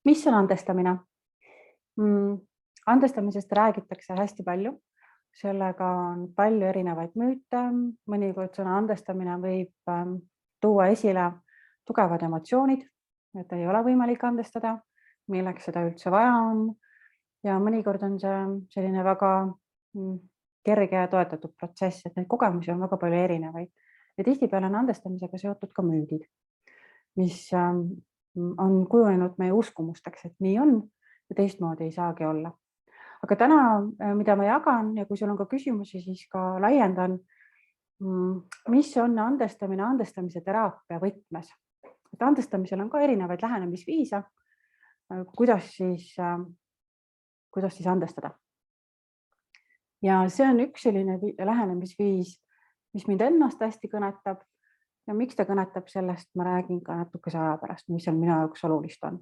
Mis on andestamine? Andestamisest räägitakse hästi palju. Sellega on palju erinevaid müüte. Mõnikord sõna andestamine võib tuua esile tugevad emotsioonid, et ei ole võimalik andestada, milleks seda üldse vaja on. Ja mõnikord on see selline väga kerge ja toetatud protsess, et neid kogemusi on väga palju erinevaid. Ja tihtipeale on andestamisega seotud ka müüdid, mis on kujunenud meie uskumusteks, et nii on ja teistmoodi ei saagi olla. Aga täna, mida ma jagan ja kui sul on ka küsimusi, siis ka laiendan, mis on andestamine andestamise teraapia võtmes. Et andestamisel on ka erinevaid lähenemisviise, kuidas siis andestada. Ja see on üks selline lähenemisviis, mis mind ennast hästi kõnetab ja miks ta kõnetab sellest, ma räägin ka natukese aja pärast, mis on minu jaoks olulist on.